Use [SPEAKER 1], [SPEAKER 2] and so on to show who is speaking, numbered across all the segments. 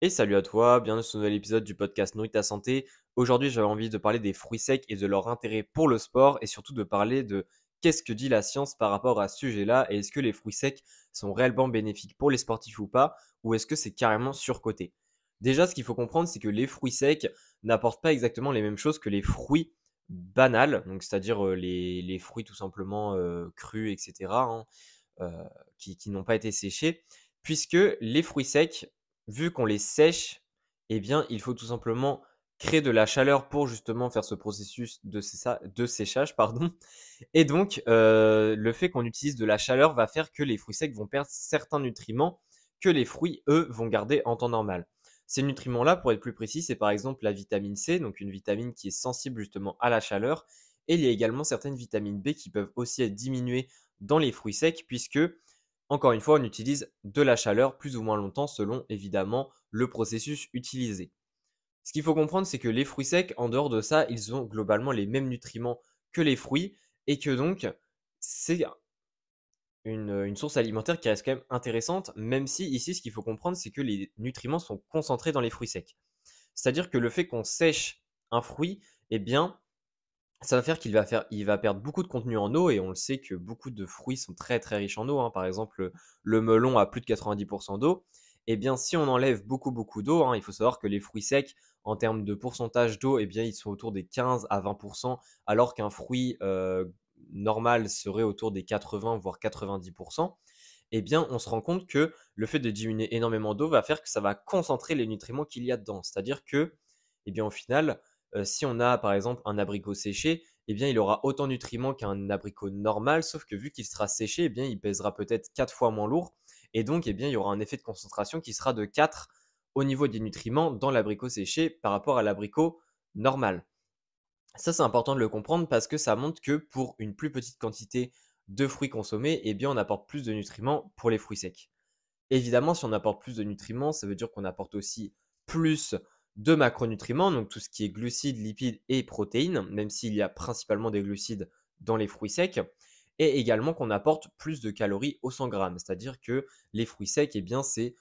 [SPEAKER 1] Et salut à toi, bienvenue sur ce nouvel épisode du podcast Nourris ta santé. Aujourd'hui, j'avais envie de parler des fruits secs et de leur intérêt pour le sport et surtout de parler de qu'est-ce que dit la science par rapport à ce sujet-là et est-ce que les fruits secs sont réellement bénéfiques pour les sportifs ou pas ou est-ce que c'est carrément surcoté. Déjà, ce qu'il faut comprendre, c'est que les fruits secs n'apportent pas exactement les mêmes choses que les fruits banals, donc c'est-à-dire les fruits tout simplement crus, etc., hein, qui n'ont pas été séchés, puisque les fruits secs, vu qu'on les sèche, eh bien, il faut tout simplement créer de la chaleur pour justement faire ce processus de séchage, pardon. Et donc, le fait qu'on utilise de la chaleur va faire que les fruits secs vont perdre certains nutriments que les fruits, eux, vont garder en temps normal. Ces nutriments-là, pour être plus précis, c'est par exemple la vitamine C, donc une vitamine qui est sensible justement à la chaleur. Et il y a également certaines vitamines B qui peuvent aussi être diminuées dans les fruits secs, puisque, encore une fois, on utilise de la chaleur plus ou moins longtemps selon évidemment le processus utilisé. Ce qu'il faut comprendre, c'est que les fruits secs, en dehors de ça, ils ont globalement les mêmes nutriments que les fruits et que donc c'est une source alimentaire qui reste quand même intéressante, même si ici, ce qu'il faut comprendre, c'est que les nutriments sont concentrés dans les fruits secs. C'est-à-dire que le fait qu'on sèche un fruit, eh bien, ça va faire il va perdre beaucoup de contenu en eau et on le sait que beaucoup de fruits sont très très riches en eau, hein. Par exemple, le melon a plus de 90% d'eau. Eh bien, si on enlève beaucoup d'eau, hein, il faut savoir que les fruits secs, en termes de pourcentage d'eau, eh bien, ils sont autour des 15 à 20%, alors qu'un fruit normal serait autour des 80 voire 90%. Eh bien, on se rend compte que le fait de diminuer énormément d'eau va faire que ça va concentrer les nutriments qu'il y a dedans. C'est-à-dire que, eh bien, au final, si on a par exemple un abricot séché, eh bien, il aura autant de nutriments qu'un abricot normal, sauf que vu qu'il sera séché, eh bien, il pèsera peut-être 4 fois moins lourd. Et donc, eh bien, il y aura un effet de concentration qui sera de 4 au niveau des nutriments dans l'abricot séché par rapport à l'abricot normal. Ça, c'est important de le comprendre parce que ça montre que pour une plus petite quantité de fruits consommés, eh bien, on apporte plus de nutriments pour les fruits secs. Évidemment, si on apporte plus de nutriments, ça veut dire qu'on apporte aussi plus de macronutriments, donc tout ce qui est glucides, lipides et protéines, même s'il y a principalement des glucides dans les fruits secs, et également qu'on apporte plus de calories au 100 grammes, c'est-à-dire que les fruits secs, eh bien, c'est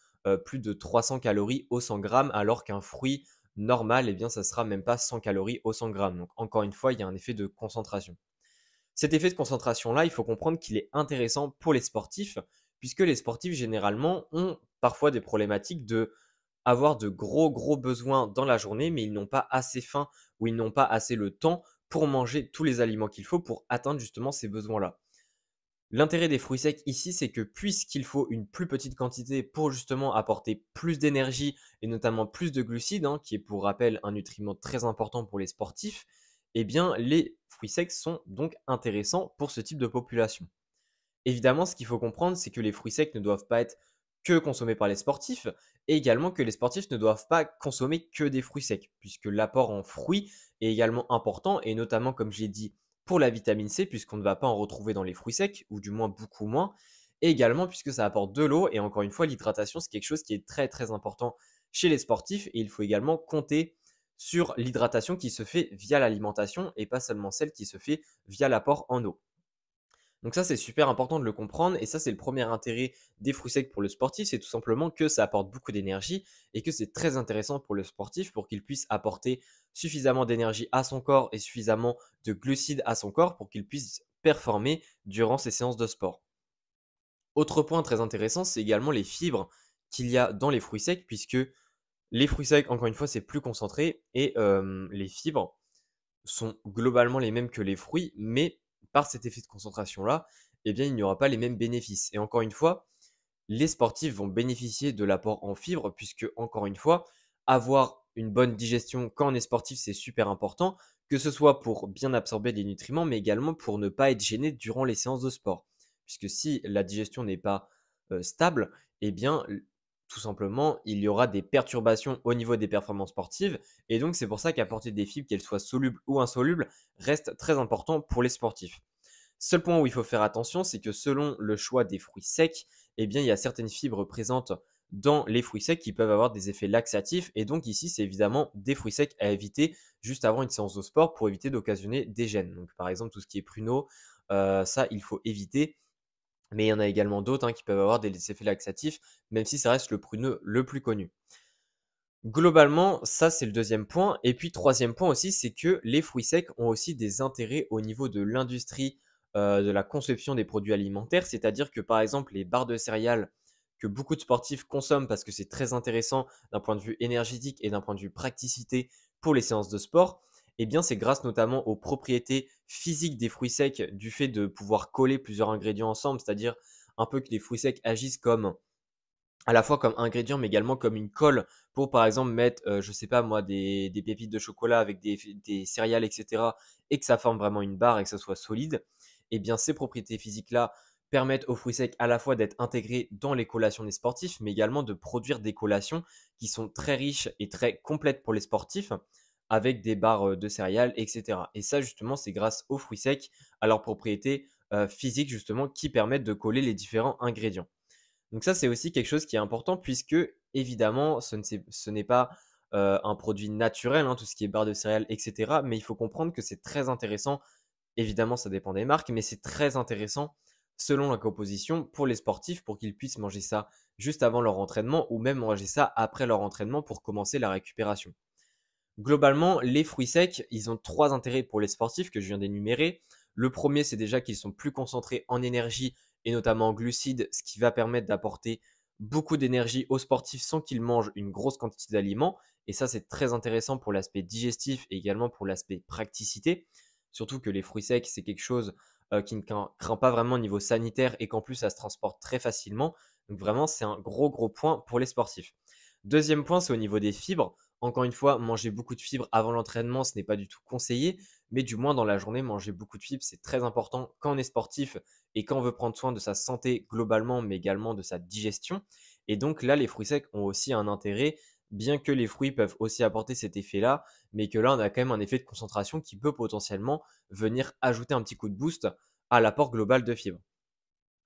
[SPEAKER 1] plus de 300 calories au 100 grammes, alors qu'un fruit normal, eh bien, ça sera même pas 100 calories au 100 grammes. Donc, encore une fois, il y a un effet de concentration. Cet effet de concentration-là, il faut comprendre qu'il est intéressant pour les sportifs, puisque les sportifs, généralement, ont parfois des problématiques de avoir de gros besoins dans la journée, mais ils n'ont pas assez faim ou ils n'ont pas assez le temps pour manger tous les aliments qu'il faut pour atteindre justement ces besoins-là. L'intérêt des fruits secs ici, c'est que puisqu'il faut une plus petite quantité pour justement apporter plus d'énergie et notamment plus de glucides, hein, qui est pour rappel un nutriment très important pour les sportifs, eh bien les fruits secs sont donc intéressants pour ce type de population. Évidemment, ce qu'il faut comprendre, c'est que les fruits secs ne doivent pas être que consommés par les sportifs et également que les sportifs ne doivent pas consommer que des fruits secs, puisque l'apport en fruits est également important et notamment, comme j'ai dit, pour la vitamine C, puisqu'on ne va pas en retrouver dans les fruits secs, ou du moins beaucoup moins, et également puisque ça apporte de l'eau et encore une fois, l'hydratation, c'est quelque chose qui est très très important chez les sportifs et il faut également compter sur l'hydratation qui se fait via l'alimentation et pas seulement celle qui se fait via l'apport en eau. Donc ça, c'est super important de le comprendre et ça, c'est le premier intérêt des fruits secs pour le sportif, c'est tout simplement que ça apporte beaucoup d'énergie et que c'est très intéressant pour le sportif pour qu'il puisse apporter suffisamment d'énergie à son corps et suffisamment de glucides à son corps pour qu'il puisse performer durant ses séances de sport. Autre point très intéressant, c'est également les fibres qu'il y a dans les fruits secs puisque les fruits secs, encore une fois, c'est plus concentré et les fibres sont globalement les mêmes que les fruits, mais par cet effet de concentration-là, eh bien, il n'y aura pas les mêmes bénéfices. Et encore une fois, les sportifs vont bénéficier de l'apport en fibres, puisque, encore une fois, avoir une bonne digestion quand on est sportif, c'est super important, que ce soit pour bien absorber les nutriments, mais également pour ne pas être gêné durant les séances de sport. Puisque si la digestion n'est pas stable, eh bien, tout simplement, il y aura des perturbations au niveau des performances sportives. Et donc, c'est pour ça qu'apporter des fibres, qu'elles soient solubles ou insolubles, reste très important pour les sportifs. Seul point où il faut faire attention, c'est que selon le choix des fruits secs, eh bien, il y a certaines fibres présentes dans les fruits secs qui peuvent avoir des effets laxatifs. Et donc ici, c'est évidemment des fruits secs à éviter juste avant une séance de sport pour éviter d'occasionner des gènes. Donc par exemple, tout ce qui est pruneau, ça, il faut éviter. Mais il y en a également d'autres, hein, qui peuvent avoir des effets laxatifs, même si ça reste le pruneux le plus connu. Globalement, ça c'est le deuxième point. Et puis troisième point aussi, c'est que les fruits secs ont aussi des intérêts au niveau de l'industrie de la conception des produits alimentaires. C'est-à-dire que par exemple, les barres de céréales que beaucoup de sportifs consomment parce que c'est très intéressant d'un point de vue énergétique et d'un point de vue praticité pour les séances de sport, eh bien c'est grâce notamment aux propriétés physiques des fruits secs, du fait de pouvoir coller plusieurs ingrédients ensemble, c'est-à-dire un peu que les fruits secs agissent comme à la fois comme ingrédient, mais également comme une colle pour, par exemple, mettre, je sais pas moi, des pépites de chocolat avec des céréales, et cetera, et que ça forme vraiment une barre et que ça soit solide. Eh bien, ces propriétés physiques-là permettent aux fruits secs à la fois d'être intégrés dans les collations des sportifs, mais également de produire des collations qui sont très riches et très complètes pour les sportifs, avec des barres de céréales, et cetera. Et ça, justement, c'est grâce aux fruits secs, à leurs propriétés physiques, justement, qui permettent de coller les différents ingrédients. Donc ça, c'est aussi quelque chose qui est important puisque, évidemment, ce n'est pas un produit naturel, hein, tout ce qui est barre de céréales, et cetera. Mais il faut comprendre que c'est très intéressant. Évidemment, ça dépend des marques, mais c'est très intéressant selon la composition pour les sportifs pour qu'ils puissent manger ça juste avant leur entraînement ou même manger ça après leur entraînement pour commencer la récupération. Globalement, les fruits secs, ils ont trois intérêts pour les sportifs que je viens d'énumérer. Le premier, c'est déjà qu'ils sont plus concentrés en énergie et notamment en glucides, ce qui va permettre d'apporter beaucoup d'énergie aux sportifs sans qu'ils mangent une grosse quantité d'aliments. Et ça, c'est très intéressant pour l'aspect digestif et également pour l'aspect praticité. Surtout que les fruits secs, c'est quelque chose qui ne craint pas vraiment au niveau sanitaire et qu'en plus, ça se transporte très facilement. Donc vraiment, c'est un gros point pour les sportifs. Deuxième point, c'est au niveau des fibres. Encore une fois, manger beaucoup de fibres avant l'entraînement, ce n'est pas du tout conseillé, mais du moins dans la journée, manger beaucoup de fibres, c'est très important quand on est sportif et quand on veut prendre soin de sa santé globalement, mais également de sa digestion. Et donc là, les fruits secs ont aussi un intérêt, bien que les fruits peuvent aussi apporter cet effet-là, mais que là, on a quand même un effet de concentration qui peut potentiellement venir ajouter un petit coup de boost à l'apport global de fibres.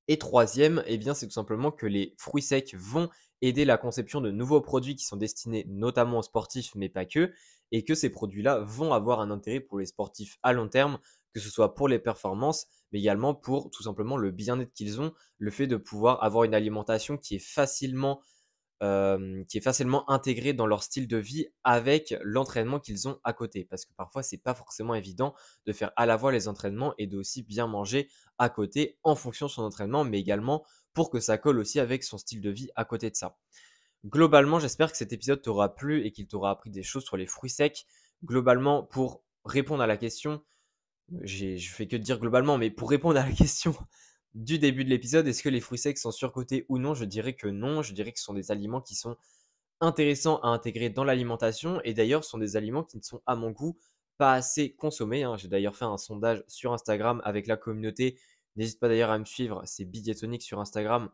[SPEAKER 1] Et troisième, eh bien, c'est tout simplement que les fruits secs vont aider la conception de nouveaux produits qui sont destinés notamment aux sportifs, mais pas que, et que ces produits-là vont avoir un intérêt pour les sportifs à long terme, que ce soit pour les performances, mais également pour tout simplement le bien-être qu'ils ont, le fait de pouvoir avoir une alimentation qui est facilement intégré dans leur style de vie avec l'entraînement qu'ils ont à côté. Parce que parfois, c'est pas forcément évident de faire à la fois les entraînements et de aussi bien manger à côté en fonction de son entraînement, mais également pour que ça colle aussi avec son style de vie à côté de ça. Globalement, j'espère que cet épisode t'aura plu et qu'il t'aura appris des choses sur les fruits secs. Globalement, pour répondre à la question, je fais que de dire globalement, mais pour répondre à la question du début de l'épisode, est-ce que les fruits secs sont surcotés ou non? Je dirais que non. Je dirais que ce sont des aliments qui sont intéressants à intégrer dans l'alimentation et d'ailleurs ce sont des aliments qui ne sont à mon goût pas assez consommés, hein. J'ai d'ailleurs fait un sondage sur Instagram avec la communauté. N'hésite pas d'ailleurs à me suivre, c'est Bidiatonic sur Instagram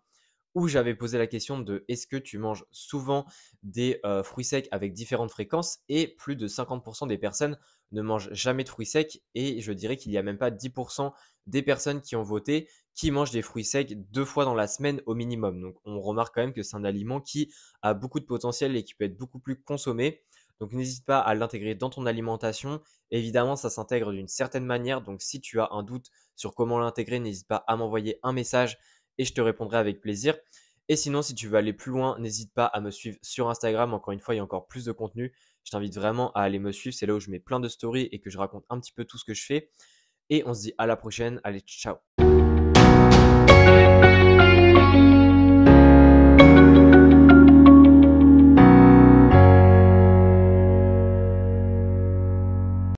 [SPEAKER 1] où j'avais posé la question de est-ce que tu manges souvent des fruits secs avec différentes fréquences et plus de 50% des personnes ne mangent jamais de fruits secs et je dirais qu'il y a même pas 10% des personnes qui ont voté qui mangent des fruits secs 2 fois dans la semaine au minimum. Donc on remarque quand même que c'est un aliment qui a beaucoup de potentiel et qui peut être beaucoup plus consommé. Donc n'hésite pas à l'intégrer dans ton alimentation. Évidemment, ça s'intègre d'une certaine manière. Donc si tu as un doute sur comment l'intégrer, n'hésite pas à m'envoyer un message et je te répondrai avec plaisir. Et sinon, si tu veux aller plus loin, n'hésite pas à me suivre sur Instagram. Encore une fois, il y a encore plus de contenu. Je t'invite vraiment à aller me suivre. C'est là où je mets plein de stories et que je raconte un petit peu tout ce que je fais. Et on se dit à la prochaine. Allez, ciao.